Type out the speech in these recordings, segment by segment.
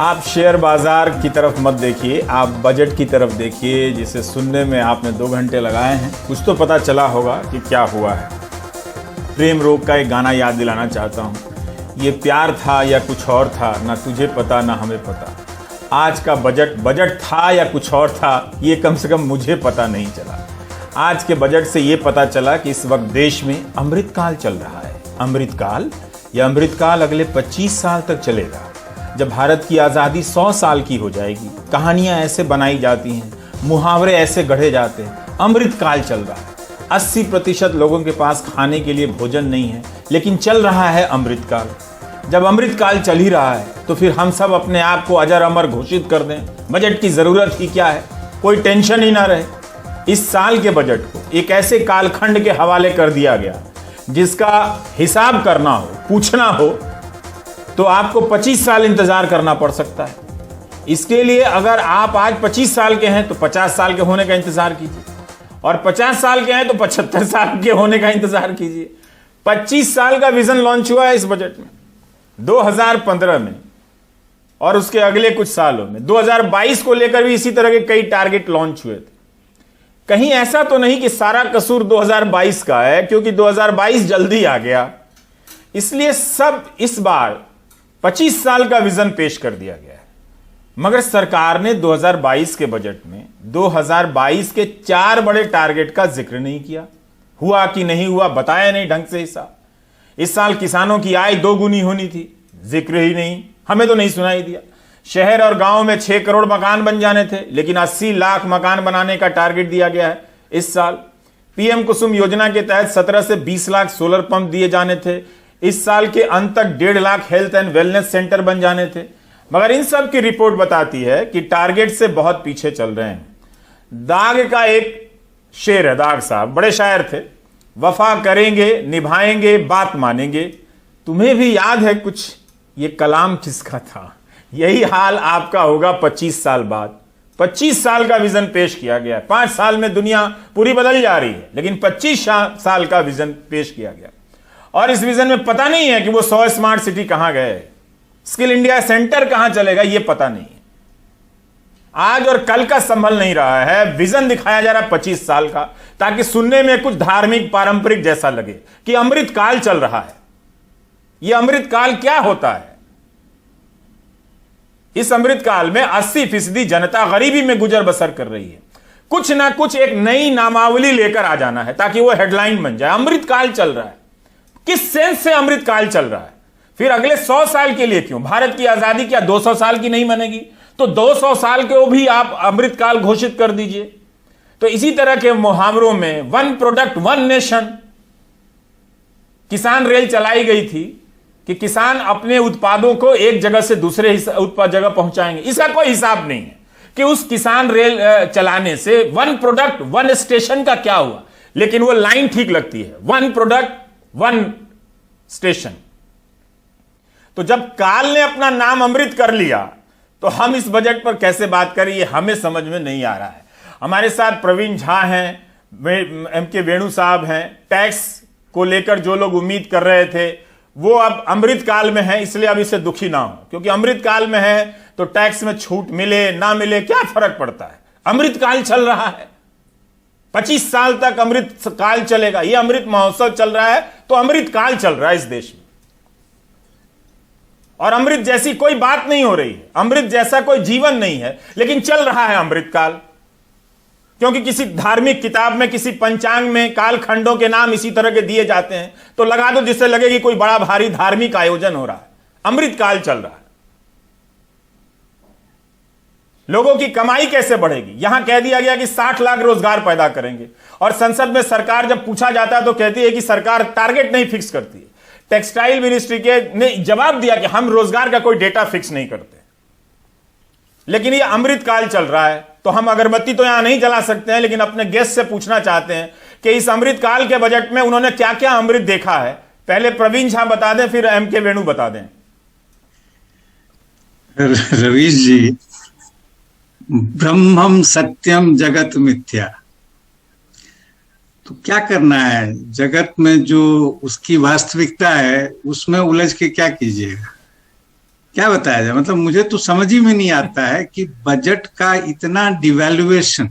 आप शेयर बाजार की तरफ मत देखिए, आप बजट की तरफ देखिए, जिसे सुनने में आपने 2 घंटे लगाए हैं। कुछ तो पता चला होगा कि क्या हुआ है। प्रेम रोग का एक गाना याद दिलाना चाहता हूँ, ये प्यार था या कुछ और था, ना तुझे पता ना हमें पता। आज का बजट था या कुछ और था, ये कम से कम मुझे पता नहीं चला। आज के बजट से ये पता चला कि इस वक्त देश में अमृतकाल चल रहा है। अमृतकाल अगले 25 साल तक चलेगा। जब भारत की आज़ादी 100 साल की हो जाएगी, कहानियां ऐसे बनाई जाती हैं, मुहावरे ऐसे गढ़े जाते हैं। अमृतकाल चल रहा है। 80% लोगों के पास खाने के लिए भोजन नहीं है, लेकिन चल रहा है अमृतकाल। जब अमृतकाल चल ही रहा है तो फिर हम सब अपने आप को अजर अमर घोषित कर दें। बजट की ज़रूरत ही क्या है, कोई टेंशन ही ना रहे। इस साल के बजट को एक ऐसे कालखंड के हवाले कर दिया गया जिसका हिसाब करना हो, पूछना हो तो आपको 25 साल इंतजार करना पड़ सकता है। इसके लिए अगर आप आज 25 साल के हैं तो 50 साल के होने का इंतजार कीजिए, और 50 साल के हैं तो 75 साल के होने का इंतजार कीजिए। 25 साल का विजन लॉन्च हुआ है इस बजट में 2015 में, और उसके अगले कुछ सालों में 2022 को लेकर भी इसी तरह के कई टारगेट लॉन्च हुए थे। कहीं ऐसा तो नहीं कि सारा कसूर 2022 का है, क्योंकि 2022 जल्दी आ गया, इसलिए सब इस बार 25 साल का विजन पेश कर दिया गया है। मगर सरकार ने 2022 के बजट में 2022 के 4 बड़े टारगेट का जिक्र नहीं किया। हुआ कि नहीं हुआ बताया नहीं ढंग से हिसाब। इस साल किसानों की आय 2 गुनी होनी थी, जिक्र ही नहीं, हमें तो नहीं सुनाई दिया। शहर और गांव में 6 करोड़ मकान बन जाने थे, लेकिन 80 लाख मकान बनाने का टारगेट दिया गया है इस साल। पीएम कुसुम योजना के तहत 17 से 20 लाख सोलर पंप दिए जाने थे। इस साल के अंत तक 1.5 lakh health and wellness centre बन जाने थे। मगर इन सब की रिपोर्ट बताती है कि टारगेट से बहुत पीछे चल रहे हैं। दाग का एक शेर है, दाग साहब बड़े शायर थे, वफा करेंगे निभाएंगे बात मानेंगे। तुम्हें भी याद है कुछ ये कलाम किसका था? यही हाल आपका होगा 25 साल बाद। 25 साल का विजन पेश किया गया है। 5 साल में दुनिया पूरी बदल जा रही है, लेकिन 25 साल का विजन पेश किया गया, और इस विजन में पता नहीं है कि वो 100 स्मार्ट सिटी कहां गए, स्किल इंडिया सेंटर कहां चलेगा, ये पता नहीं है। आज और कल का संभल नहीं रहा है। विजन दिखाया जा रहा है 25 साल का, ताकि सुनने में कुछ धार्मिक पारंपरिक जैसा लगे कि अमृतकाल चल रहा है। यह अमृतकाल क्या होता है? इस अमृतकाल में 80% जनता गरीबी में गुजर बसर कर रही है। कुछ ना कुछ एक नई नामावली लेकर आ जाना है ताकि वो हेडलाइन बन जाए। अमृतकाल चल रहा है, किस सेंस से अमृतकाल चल रहा है? फिर अगले 100 साल के लिए क्यों? भारत की आजादी क्या 200 साल की नहीं बनेगी? तो 200 साल के वो भी आप अमृतकाल घोषित कर दीजिए। तो इसी तरह के मुहावरों में वन प्रोडक्ट वन नेशन, किसान रेल चलाई गई थी कि किसान अपने उत्पादों को एक जगह से दूसरे जगह पहुंचाएंगे। इसका कोई हिसाब नहीं है कि उस किसान रेल चलाने से वन प्रोडक्ट वन स्टेशन का क्या हुआ, लेकिन वो लाइन ठीक लगती है, वन प्रोडक्ट वन स्टेशन। तो जब काल ने अपना नाम अमृत कर लिया तो हम इस बजट पर कैसे बात करें, ये हमें समझ में नहीं आ रहा है। हमारे साथ प्रवीण झा हैं, एम.के. वेणु साहब हैं। टैक्स को लेकर जो लोग उम्मीद कर रहे थे वो अब अमृतकाल में है, इसलिए अब इसे दुखी ना हो, क्योंकि अमृतकाल में है तो टैक्स में छूट मिले ना मिले क्या फर्क पड़ता है। अमृतकाल चल रहा है, 25 साल तक अमृतकाल चलेगा। यह अमृत महोत्सव चल रहा है तो अमृतकाल चल रहा है इस देश में, और अमृत जैसी कोई बात नहीं हो रही है, अमृत जैसा कोई जीवन नहीं है, लेकिन चल रहा है अमृतकाल। क्योंकि किसी धार्मिक किताब में, किसी पंचांग में कालखंडों के नाम इसी तरह के दिए जाते हैं तो लगा दो जिससे लगे कि कोई बड़ा भारी धार्मिक आयोजन हो रहा है। अमृतकाल चल रहा है। लोगों की कमाई कैसे बढ़ेगी? यहां कह दिया गया कि 60 लाख रोजगार पैदा करेंगे, और संसद में सरकार जब पूछा जाता है तो कहती है कि सरकार टारगेट नहीं फिक्स करती है। टेक्सटाइल मिनिस्ट्री के ने जवाब दिया कि हम रोजगार का कोई डेटा फिक्स नहीं करते। लेकिन ये अमृतकाल चल रहा है तो हम अगरबत्ती तो यहां नहीं जला सकते हैं, लेकिन अपने गेस्ट से पूछना चाहते हैं कि इस अमृतकाल के बजट में उन्होंने क्या क्या अमृत देखा है। पहले प्रवीण झा बता दें, फिर एम.के. वेणु बता दें। रवीश जी, ब्रह्मम सत्यम जगत मिथ्या, तो क्या करना है? जगत में जो उसकी वास्तविकता है उसमें उलझ के क्या कीजिएगा? क्या बताया जाए, मतलब मुझे तो समझ ही में नहीं आता है कि बजट का इतना डिवैल्यूएशन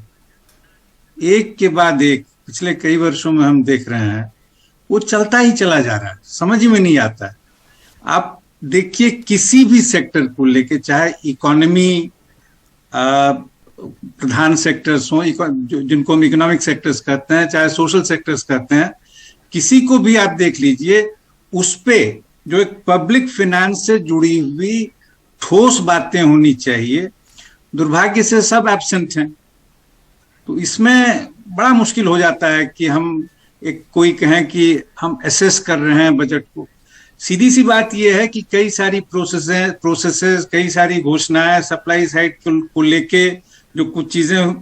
एक के बाद एक पिछले कई वर्षों में हम देख रहे हैं, वो चलता ही चला जा रहा है, समझ ही में नहीं आता है। आप देखिए किसी भी सेक्टर को लेके, चाहे इकोनॉमी प्रधान सेक्टर्स हो, जिनको हम इकोनॉमिक सेक्टर्स कहते हैं, चाहे सोशल सेक्टर्स कहते हैं, किसी को भी आप देख लीजिए, उस पे जो एक पब्लिक फाइनेंस से जुड़ी हुई ठोस बातें होनी चाहिए, दुर्भाग्य से सब एब्सेंट हैं। तो इसमें बड़ा मुश्किल हो जाता है कि हम एक कोई कहें कि हम एसेस कर रहे हैं बजट को। सीधी सी बात यह है कि कई सारी प्रोसेसेस, कई सारी घोषणाएं, सप्लाई साइड को लेके जो कुछ चीजें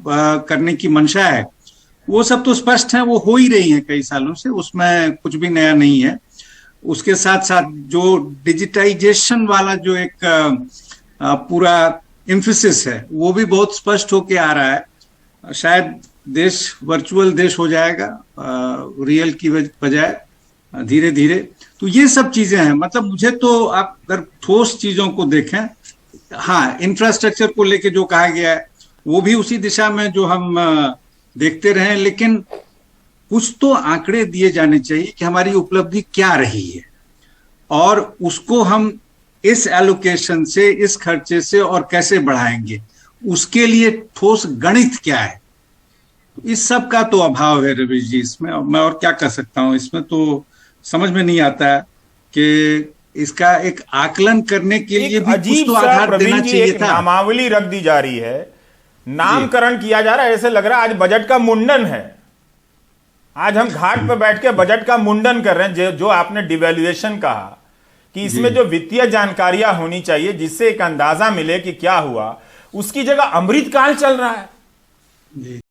करने की मंशा है, वो सब तो स्पष्ट है, वो हो ही रही हैं कई सालों से, उसमें कुछ भी नया नहीं है। उसके साथ साथ जो डिजिटाइजेशन वाला जो एक पूरा एम्फेसिस है, वो भी बहुत स्पष्ट होके आ रहा है। शायद देश वर्चुअल देश हो जाएगा रियल की बजाय धीरे धीरे। तो ये सब चीजें हैं, मतलब मुझे तो आप अगर ठोस चीजों को देखें, हाँ इंफ्रास्ट्रक्चर को लेके जो कहा गया है वो भी उसी दिशा में जो हम देखते रहे, लेकिन कुछ तो आंकड़े दिए जाने चाहिए कि हमारी उपलब्धि क्या रही है और उसको हम इस एलोकेशन से, इस खर्चे से और कैसे बढ़ाएंगे, उसके लिए ठोस गणित क्या है। इस सब का तो अभाव है रवि जी इसमें, मैं और क्या कर सकता हूं। इसमें तो समझ में नहीं आता है कि इसका एक आकलन करने के लिए भी कुछ तो आधार देना चाहिए था। नामावली रख दी जा रही है, नामकरण किया जा रहा है, ऐसे लग रहा है आज बजट का मुंडन है। आज हम घाट पर बैठ के बजट का मुंडन कर रहे हैं। जो आपने डिवैल्यूएशन कहा कि इसमें जो वित्तीय जानकारियां होनी चाहिए जिससे एक अंदाजा मिले कि क्या हुआ, उसकी जगह अमृतकाल चल रहा है।